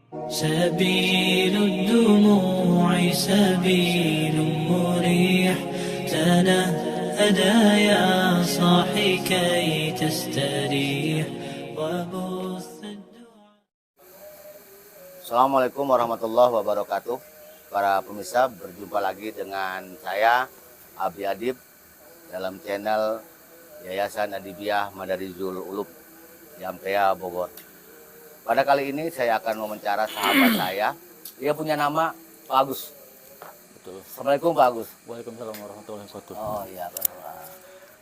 سبيل الدموع سبيل مريح تنهدى يا صاحي كي تستريح وبث Assalamualaikum warahmatullahi wabarakatuh. Para pemirsa, berjumpa lagi dengan saya Abi Adib dalam channel Yayasan Adibiyah Madarizul Ulum Jampea Bogor. Pada kali ini saya akan mewawancara sahabat saya. Dia punya nama Pak Agus. Betul. Assalamualaikum Pak Agus. Waalaikumsalam warahmatullahi wabarakatuh. Oh iya, Pak.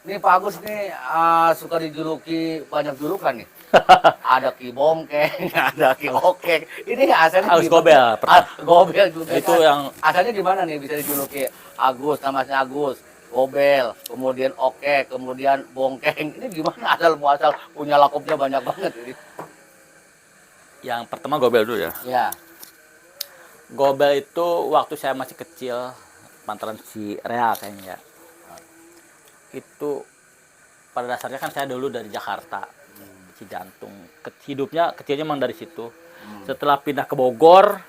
Ini Pak Agus nih suka dijuluki banyak julukan nih. Ada Ki Bongkeng, ada Ki Okek. Ini asalnya Agus Gobel. Gobel juga. Itu kan. yang Asalnya gimana nih bisa dijuluki Agus, namanya Agus, Gobel, kemudian Okek, kemudian Bongkeng. Ini gimana asal muasal punya lakopnya banyak banget ini. pertama Gobel dulu ya. Ya. Gobel itu waktu saya masih kecil, pantaran si Real kayaknya. Itu pada dasarnya kan saya dulu dari Jakarta, Cijantung. Hidupnya kecilnya memang dari situ. Setelah pindah ke Bogor,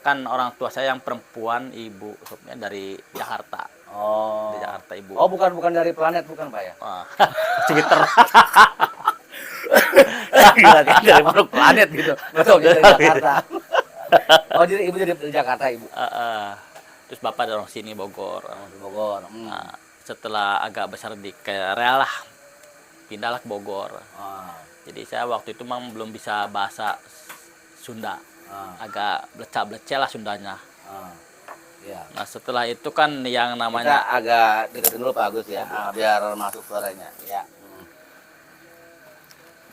kan orang tua saya yang perempuan, ibu dari Jakarta. Oh. Dari Jakarta ibu. Oh, bukan dari planet bukan Pak ya? Wah, Twitter. Gila, dari makhluk planet gitu. Betul, dari Jakarta. Oh, jadi ibu dari Jakarta, ibu. Terus bapak dari orang sini Bogor. Di Bogor. Nah, setelah agak besar di kayak Real lah, pindahlah ke Bogor. Jadi saya waktu itu memang belum bisa bahasa Sunda, agak blecak-blecek lah Sundanya. Ya. Nah setelah itu kan yang Kita namanya agak deketin dulu Pak Agus ya, biar masuk suaranya. Ya.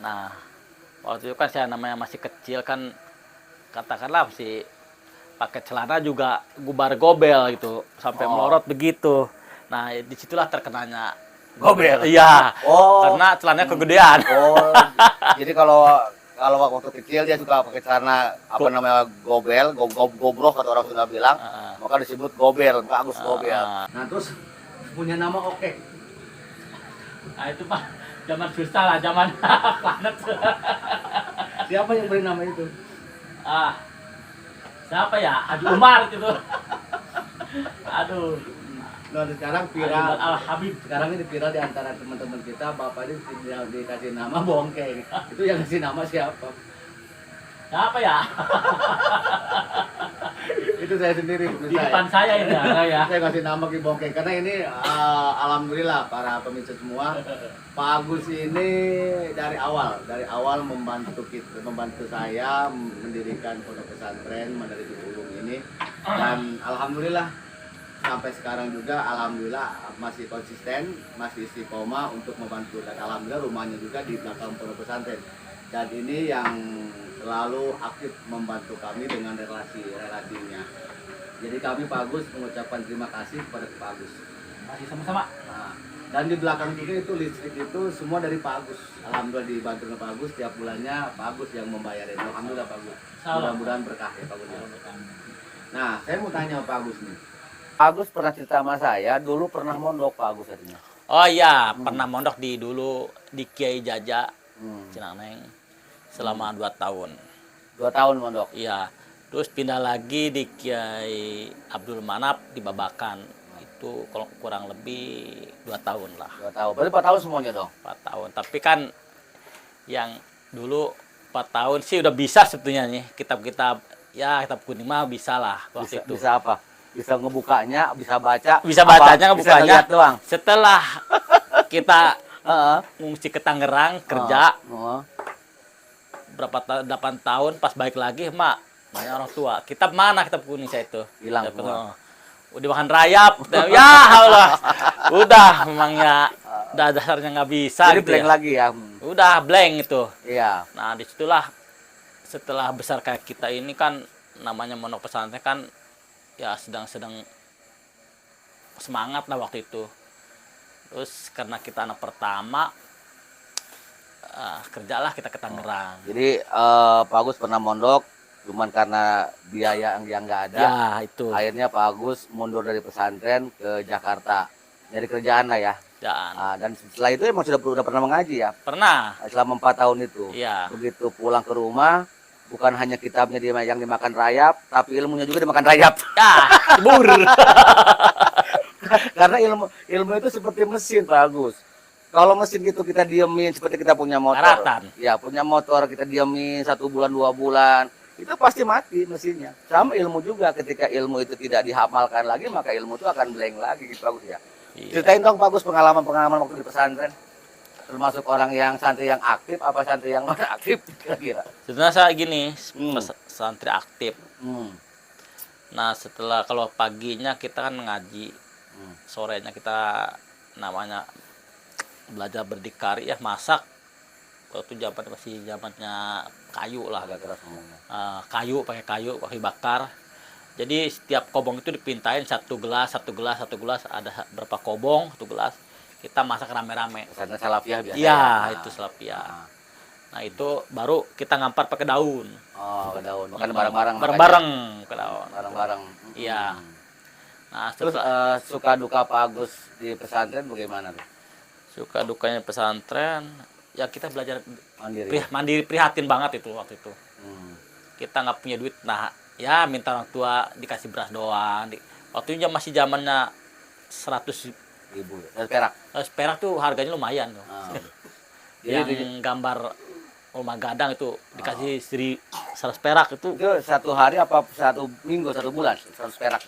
Nah waktu itu kan saya namanya masih kecil kan, katakanlah masih pakai celana juga gubar Gobel gitu, sampai melorot begitu. Nah disitulah terkenanya Gobel. Iya. Oh. Karena celananya kegedean. Oh. Jadi kalau waktu kecil dia suka pakai celana apa namanya Gobel, gobroh kata orang Sunda bilang, maka disebut Gobel, Pak Agus Gobel. Nah, terus punya nama Okek. Nah itu mah zaman susah lah, zaman planet. Siapa yang beri nama itu? Siapa ya? Haji Umar gitu. Aduh. Nah, sekarang viral. Al-Habib. Sekarang ini viral di antara teman-teman kita, Bapak ini dikasih nama Bongkeng. Itu yang kasih nama siapa? Siapa ya? Itu saya sendiri. Di depan saya ini ya. Saya kasih nama Ki Bongkeng karena ini alhamdulillah para pemirsa semua, Pak Agus ini dari awal membantu saya mendirikan pondok pesantren Madarizul Ulum ini, dan alhamdulillah sampai sekarang juga alhamdulillah masih konsisten, masih istiqomah untuk membantu, dan alhamdulillah rumahnya juga di belakang pondok pesantren, dan ini yang selalu aktif membantu kami dengan relasinya. Jadi kami Pak Agus mengucapkan terima kasih kepada Pak Agus. Masih sama-sama. Nah, dan di belakang juga itu listrik itu semua dari Pak Agus. Alhamdulillah dibantu oleh Pak Agus, tiap bulannya Pak Agus yang membayarin. Alhamdulillah Pak Agus. Mudah-mudahan berkah ya Pak Agus. Nah, saya mau tanya Pak Agus nih. Pak Agus pernah cerita sama saya, dulu pernah mondok Pak Agus katanya. Oh iya, pernah mondok dulu di Kiai Jaja, Cinaneng, selama 2 tahun. 2 tahun mondok? Iya, terus pindah lagi di Kiai Abdul Manap di Babakan. Itu kurang lebih 2 tahun lah. 2 tahun, berarti 4 tahun semuanya dong? 4 tahun, tapi kan yang dulu 4 tahun sih udah bisa sebetulnya nih, kitab-kitab, ya kitab kuning mah bisa lah waktu itu. Bisa apa? Bisa ngebukanya, bisa baca. Bisa bacanya, ngebukanya. Bisa doang. Setelah kita ngungsi ke Tangerang kerja, berapa 8 tahun, pas balik lagi mak nanya orang tua, kitab mana kitab kuning saya itu? Hilang kitab semua. Udah makan rayap. Ya Allah. Udah memangnya udah dasarnya nggak bisa. Jadi gitu blank ya. lagi ya. Udah blank itu. Iya. Nah disitulah setelah besar kayak kita ini kan, namanya pondok pesantren kan ya sedang semangat lah waktu itu. Terus karena kita anak pertama, kerjalah kita ke Tangerang. Jadi Pak Agus pernah mondok, cuman karena biaya yang nggak ada, Ya itu. akhirnya Pak Agus mundur dari pesantren ke Jakarta, nyari kerjaan lah ya. Dan setelah itu emang sudah pernah mengaji ya? Pernah. Selama 4 tahun itu. Iya. Begitu pulang ke rumah, bukan hanya kitabnya yang dimakan rayap, tapi ilmunya juga dimakan rayap. Ya, bur. Karena ilmu itu seperti mesin, Pak Agus. Kalau mesin gitu kita diemin, seperti kita punya motor. Karatan. Ya, punya motor kita diemin 1 bulan 2 bulan, itu pasti mati mesinnya. Sama ilmu juga, ketika ilmu itu tidak dihafalkan lagi, maka ilmu itu akan blank lagi gitu, Pak Agus ya. Iya. Ceritain dong, Pak Agus, pengalaman-pengalaman waktu di pesantren. Termasuk orang yang santri yang aktif apa santri yang non aktif kira-kira. Sebenarnya saya gini, Hmm. santri aktif. Nah, setelah kalau paginya kita kan ngaji, sorenya kita namanya belajar berdikari ya, masak. Waktu zaman masih zamannya kayu lah, Agak keras ngomongnya. kayu, pakai bakar. Jadi setiap kobong itu dipintain satu gelas, ada berapa kobong, 1 gelas. Kita masak rame-rame. Pesantren Salafiyah biasa. Iya, ya? itu selapia. Nah. Nah, itu baru kita ngampar pakai daun. Oh, ke daun. Makan bareng-bareng. Bareng-bareng ke daun. Bareng-bareng. Iya. Nah, Terus suka duka Pak Agus di pesantren bagaimana tuh? suka dukanya pesantren, ya kita belajar Mandiri. mandiri, prihatin banget itu waktu itu. Kita nggak punya duit, nah ya minta orang tua dikasih beras doang. Waktu itu masih zamannya 100 Ribu. Dan perak. perak tuh harganya lumayan tuh. Jadi Yang gambar rumah gadang itu dikasih 100 perak itu itu 1 hari apa 1 minggu 1 bulan 100 perak.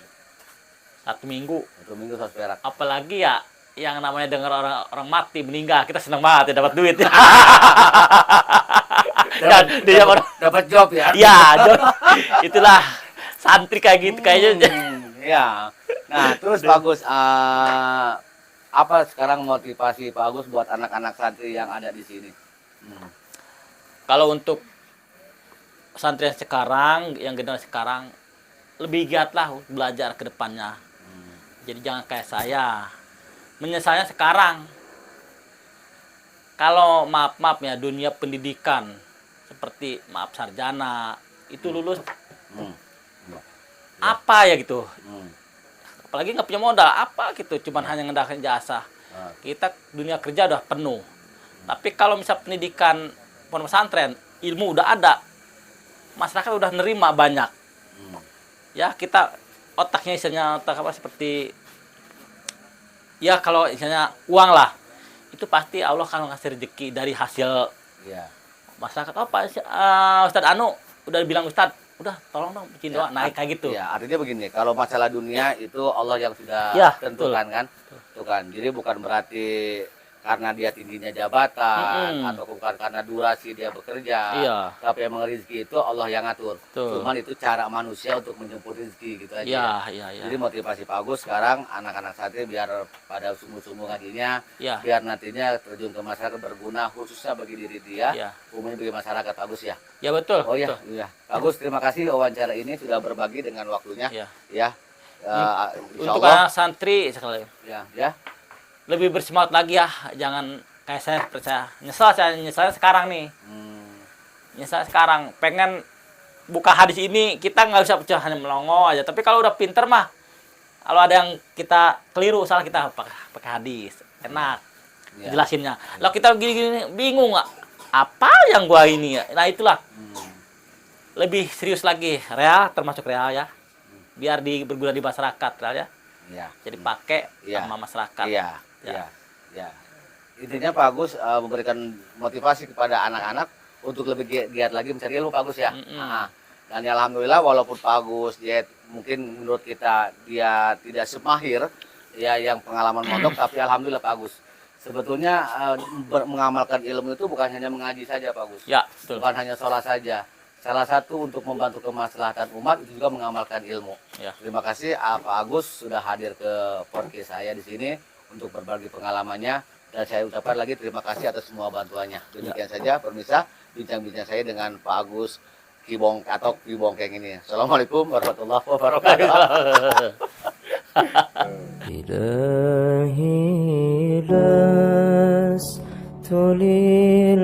1 minggu. 1 minggu 100 perak. Apalagi ya yang namanya dengar orang mati meninggal, kita senang banget ya dapat duit. Dan dia Dapat job ya. ya, itulah santri kayak gitu kayaknya. Ya. Nah, terus bagus apa sekarang motivasi Pak Agus buat anak-anak santri yang ada di sini? Kalau untuk santri yang sekarang, yang generasi sekarang, lebih giat lah belajar ke depannya. Jadi jangan kayak saya. Menyesalnya sekarang. Kalau maaf ya, dunia pendidikan seperti maaf sarjana itu lulus apa ya gitu. Apalagi nggak punya modal apa gitu, cuman hanya ngedalamin jasa. Kita dunia kerja udah penuh. Tapi kalau misal pendidikan pondok pesantren, ilmu udah ada, masyarakat udah nerima banyak. Ya kita otaknya misalnya otak apa seperti ya kalau misalnya uang lah, itu pasti Allah akan ngasih rezeki dari hasil masyarakat. Oh Pak Ustadz Anu udah bilang Ustadz, udah tolong dong bikin doa naik kayak gitu. Ya, artinya begini, kalau masalah dunia itu Allah yang sudah tentukan kan. Tuh kan. Jadi bukan berarti karena dia tingginya jabatan atau bukan karena durasi dia bekerja. Tapi yang rezeki itu Allah yang ngatur. Cuman itu cara manusia untuk menjemput rezeki gitu aja. Jadi motivasi Pak Agus sekarang anak-anak santri biar pada sungguh-sungguh ngajinya, biar nantinya terjun ke masyarakat berguna khususnya bagi diri dia, umumnya bagi masyarakat Pak Agus ya. Ya betul. Oh iya, iya. Pak Agus terima kasih wawancara ini sudah berbagi dengan waktunya. Ya. Untuk anak santri sekali. Ya. Lebih bersemangat lagi ya, jangan kayak saya nyesal sekarang nih. Nyesal sekarang, pengen buka hadis ini, kita nggak bisa percaya hanya melongo aja. Tapi kalau udah pinter mah, kalau ada yang kita keliru, salah kita pakai hadis, enak jelasinnya. Kalau kita gini-gini bingung nggak, apa yang gua ini ya? Nah itulah lebih serius lagi, real termasuk real ya, biar berguna di masyarakat real ya. Jadi pakai sama masyarakat. Ya. Intinya Pak Agus memberikan motivasi kepada anak-anak untuk lebih giat lagi mencari ilmu Pak Agus ya. Dan ya, alhamdulillah walaupun Pak Agus dia mungkin menurut kita dia tidak semahir ya yang pengalaman mondok, tapi alhamdulillah Pak Agus sebetulnya mengamalkan ilmu itu bukan hanya mengaji saja Pak Agus. Ya, betul. Bukan hanya sholat saja. Salah satu untuk membantu kemaslahatan umat itu juga mengamalkan ilmu. Terima kasih Pak Agus sudah hadir ke podcast saya di sini untuk berbagi pengalamannya, dan saya ucapkan lagi terima kasih atas semua bantuannya. Demikian saja pemirsa bincang-bincang saya dengan Pak Agus Kibong atau Kibongkeng ini. Assalamualaikum warahmatullahi wabarakatuh. إلهي لست للفردوس